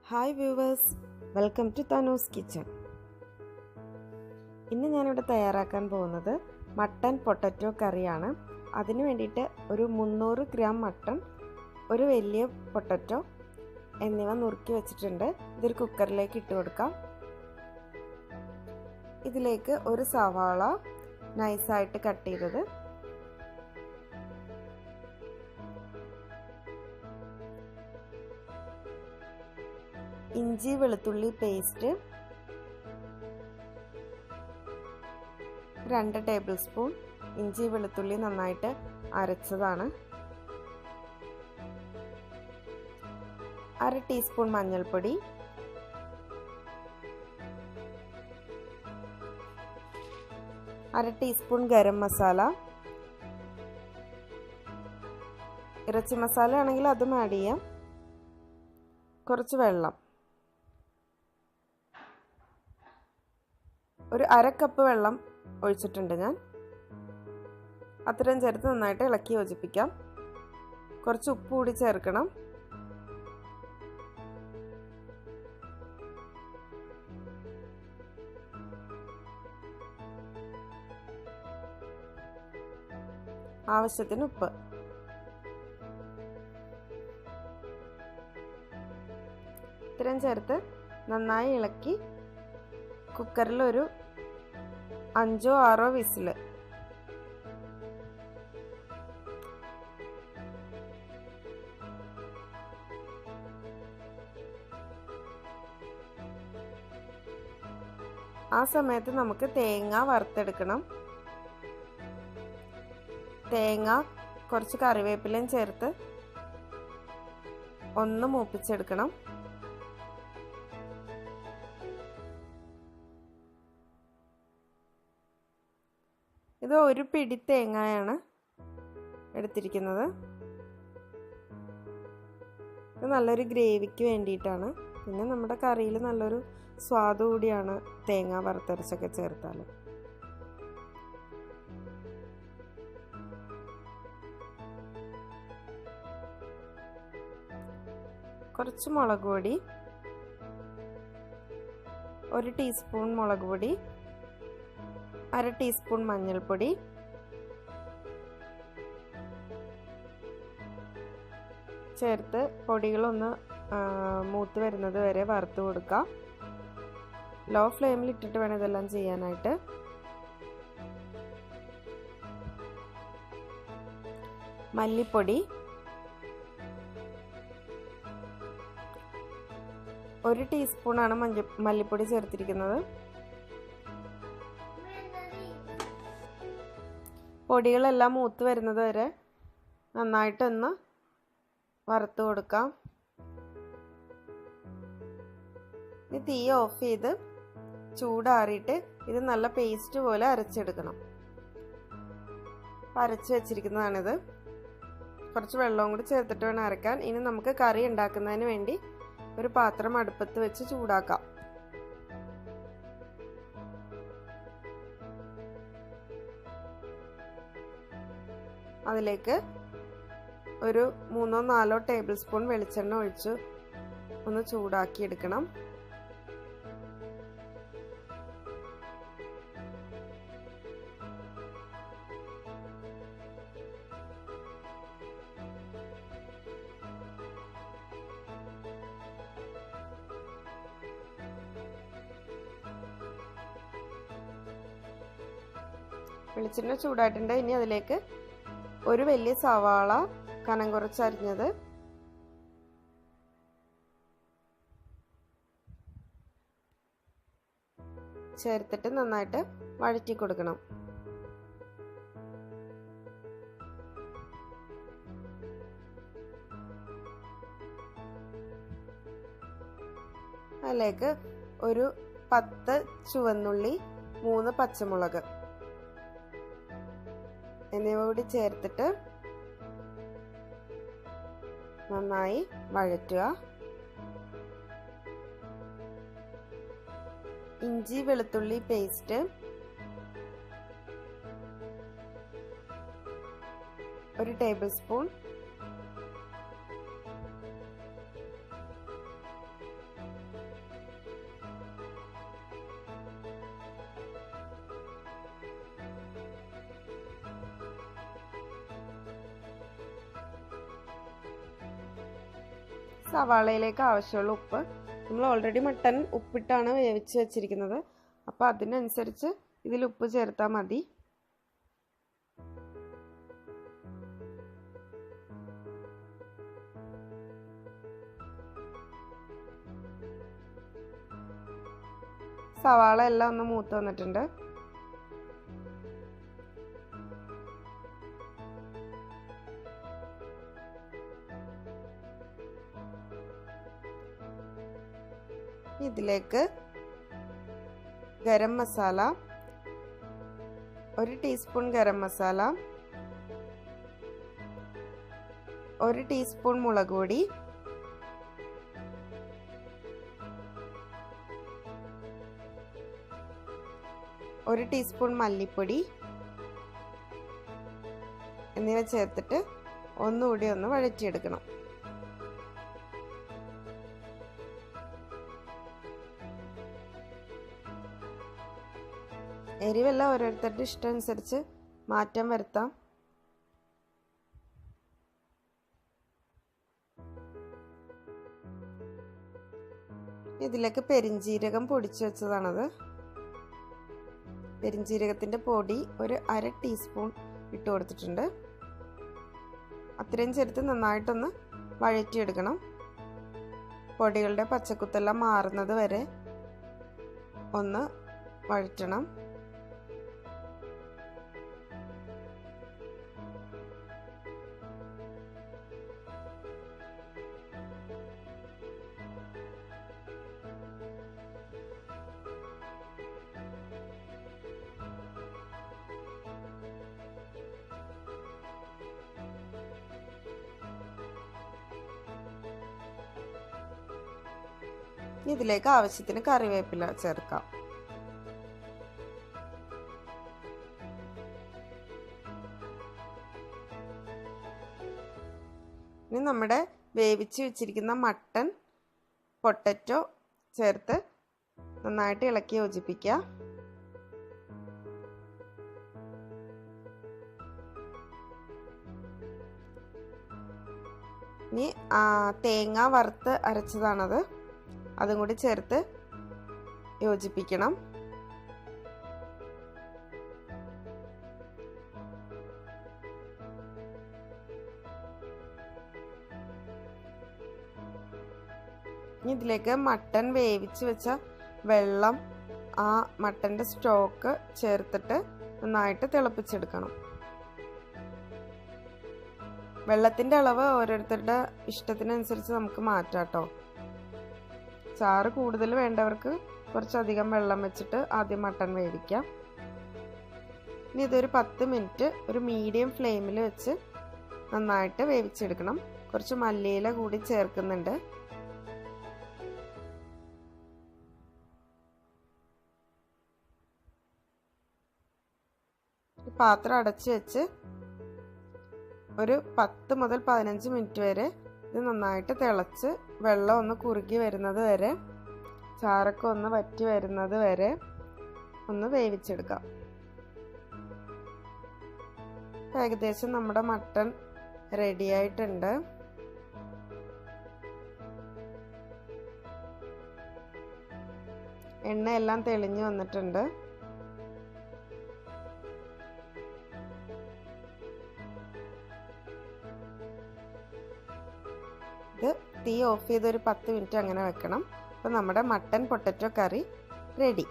Hi viewers, welcome to Tanu's kitchen. ഇന്ന് ഞാനിവിടെ തയ്യാറാക്കാൻ പോകുന്നത് മട്ടൻ പൊട്ടറ്റോ കറിയാണ്. അതിന് വേണ്ടിയിട്ട് ഒരു 300 ഗ്രാം മട്ടൺ, ഒരു വലിയ പൊട്ടറ്റോ എന്നിവ നുറുക്കി വെച്ചിട്ടുണ്ട്. ഇതൊരു കുക്കറിലേക്ക് ഇട്ട് കൊടുക്കാം. ഇതിലേക്ക് ഒരു സവാള നൈസായിട്ട് കട്ട് ചെയ്തത്, ഇഞ്ചി വെളുത്തുള്ളി പേസ്റ്റ് 2 ടേബിൾ സ്പൂൺ, ഇഞ്ചി വെളുത്തുള്ളി നന്നായിട്ട് അരച്ചതാണ്, 1/2 ടീസ്പൂൺ മഞ്ഞൾപ്പൊടി, 1/2 ടീസ്പൂൺ ഗരം മസാല, ഇറച്ചി മസാല ആണെങ്കിൽ അതും ആഡ് ചെയ്യാം, കുറച്ച് വെള്ളം, ഒരു 1/2 കപ്പ് വെള്ളം ഒഴിച്ചിട്ടുണ്ട് ഞാൻ. അത്രയും ചേർത്ത് നന്നായിട്ട് ഇളക്കി യോജിപ്പിക്കാം. കുറച്ച് ഉപ്പ് കൂടി ചേർക്കണം. ആവശ്യത്തിന് ഉപ്പ്. ഇത്രയും ചേർത്ത് നന്നായി ഇളക്കി കുക്കറിൽ ഒരു 5 or 6 വിസിൽ. ആ സമയത്ത് നമുക്ക് തേങ്ങ വറുത്തെടുക്കണം. തേങ്ങ കുറച്ച് കറിവേപ്പിലയും ചേർത്ത് ഒന്ന് മൂപ്പിച്ചെടുക്കണം. ഇത് ഒരു പിടി തേങ്ങയാണ് എടുത്തിരിക്കുന്നത്. ഇത് നല്ലൊരു ഗ്രേവിക്ക് വേണ്ടിയിട്ടാണ്. പിന്നെ നമ്മുടെ കറിയിൽ നല്ലൊരു സ്വാദ് കൂടിയാണ് തേങ്ങ വറുത്തരച്ചൊക്കെ ചേർത്താൽ. കുറച്ച് മുളക് പൊടി, 1 ടീസ്പൂൺ മുളക് പൊടി, 1/2 ടീസ്പൂൺ മഞ്ഞൾപ്പൊടി, ചേർത്ത് പൊടികളൊന്ന് മൂത്ത് വരുന്നത് വരെ വറുത്ത് കൊടുക്കാം. ലോ ഫ്ലെയിമിൽ ഇട്ടിട്ട് വേണം ഇതെല്ലാം ചെയ്യാനായിട്ട്. മല്ലിപ്പൊടി 1 ടീസ്പൂണാണ് മല്ലിപ്പൊടി ചേർത്തിരിക്കുന്നത്. പൊടികളെല്ലാം മൂത്ത് വരുന്നത് വരെ നന്നായിട്ടൊന്ന് വറുത്ത് കൊടുക്കാം. ഇനി തീ ഓഫ് ചെയ്ത് ചൂടാറിയിട്ട് ഇത് നല്ല പേസ്റ്റ് പോലെ അരച്ചെടുക്കണം. അരച്ച് വെച്ചിരിക്കുന്നതാണിത്. കുറച്ച് വെള്ളവും കൂടി ചേർത്തിട്ട് വേണം അരക്കാൻ. ഇനി നമുക്ക് കറി ഉണ്ടാക്കുന്നതിന് വേണ്ടി ഒരു പാത്രം അടുപ്പത്ത് വെച്ച് ചൂടാക്കാം. അതിലേക്ക് ഒരു 3-4 ടേബിൾ സ്പൂൺ വെളിച്ചെണ്ണ ഒഴിച്ച് ഒന്ന് ചൂടാക്കി എടുക്കണം. വെളിച്ചെണ്ണ ചൂടായിട്ടുണ്ട്. ഇനി അതിലേക്ക് ഒരു വലിയ സവാള കനം കുറച്ച് അരിഞ്ഞത്, ചേർത്തിട്ട് നന്നായിട്ട് വഴറ്റി കൊടുക്കണം. അതിലേക്ക് ഒരു 10 ചുവന്നുള്ളി, 3 പച്ചമുളക് എന്നിവ കൂടി ചേർത്തിട്ട് നന്നായി വഴറ്റുക. ഇഞ്ചി വെളുത്തുള്ളി പേസ്റ്റ് 1 ടേബിൾ സ്പൂൺ, സവാളയിലേക്ക് ആവശ്യമുള്ള ഉപ്പ്. നമ്മൾ ഓൾറെഡി മട്ടൻ ഉപ്പിട്ടാണ് വേവിച്ച് വെച്ചിരിക്കുന്നത്. അപ്പോൾ അതിനനുസരിച്ച് ഇതിൽ ഉപ്പ് ചേർത്താൽ മതി. സവാള എല്ലാം ഒന്ന് മൂത്ത് വന്നിട്ടുണ്ട്. ഇതിലേക്ക് ഗരം മസാല, 1 ടീസ്പൂൺ ഗരം മസാല, 1 ടീസ്പൂൺ മുളക് പൊടി, 1 ടീസ്പൂൺ മല്ലിപ്പൊടി എന്നിവ ചേർത്തിട്ട് ഒന്നുകൂടി ഒന്ന് വഴറ്റിയെടുക്കണം. എരിവെല്ലാം ഓരോരുത്തരുടെ ഇഷ്ടം അനുസരിച്ച് മാറ്റം വരുത്താം. ഇതിലേക്ക് പെരിഞ്ജീരകം പൊടിച്ചു വെച്ചതാണത്. പെരിഞ്ജീരകത്തിൻ്റെ പൊടി ഒരു 1/2 ടീസ്പൂൺ ഇട്ട് കൊടുത്തിട്ടുണ്ട്. അത്രയും ചേർത്ത് നന്നായിട്ടൊന്ന് വഴറ്റിയെടുക്കണം. പൊടികളുടെ പച്ചക്കുത്തെല്ലാം മാറുന്നത് വരെ ഒന്ന് വഴറ്റണം. ഇതിലേക്ക് ആവശ്യത്തിന് കറിവേപ്പില ചേർക്കാം. ഇനി നമ്മുടെ വേവിച്ച് വെച്ചിരിക്കുന്ന മട്ടൻ പൊട്ടറ്റോ ചേർത്ത് നന്നായിട്ട് ഇളക്കി യോജിപ്പിക്കുക. ഇനി തേങ്ങ വറുത്ത് അരച്ചതാണത്, അതും കൂടി ചേർത്ത് യോജിപ്പിക്കണം. ഇതിലേക്ക് മട്ടൻ വേവിച്ച് വെച്ച വെള്ളം, ആ മട്ടൻ്റെ സ്റ്റോക്ക് ചേർത്തിട്ട് നന്നായിട്ട് തിളപ്പിച്ചെടുക്കണം. വെള്ളത്തിൻ്റെ അളവ് ഓരോരുത്തരുടെ ഇഷ്ടത്തിനനുസരിച്ച് നമുക്ക് മാറ്റാം കേട്ടോ. ചാറ് കൂടുതൽ വേണ്ടവർക്ക് കുറച്ചധികം വെള്ളം വെച്ചിട്ട് ആദ്യം മട്ടൻ വേവിക്കാം. ഇനി ഇതൊരു 10 മിനിറ്റ് ഒരു മീഡിയം ഫ്ലെയിമിൽ വെച്ച് നന്നായിട്ട് വേവിച്ചെടുക്കണം. കുറച്ച് മല്ലിയില കൂടി ചേർക്കുന്നുണ്ട്. പാത്രം അടച്ച് വെച്ച് ഒരു 10 മുതൽ 15 മിനിറ്റ് വരെ ഇത് നന്നായിട്ട് തിളച്ച് വെള്ളം ഒന്ന് കുറുകി വരുന്നത് വരെ, ചാറൊക്കെ ഒന്ന് വറ്റി വരുന്നത് വരെ ഒന്ന് വേവിച്ചെടുക്കാം. ഏകദേശം നമ്മുടെ മട്ടൺ റെഡി ആയിട്ടുണ്ട്. എണ്ണയെല്ലാം തെളിഞ്ഞു വന്നിട്ടുണ്ട്. ഇത് തീ ഓഫ് ചെയ്ത് ഒരു 10 മിനിറ്റ് അങ്ങനെ വെക്കണം. അപ്പോൾ നമ്മുടെ മട്ടൻ പൊട്ടറ്റോ കറി റെഡി.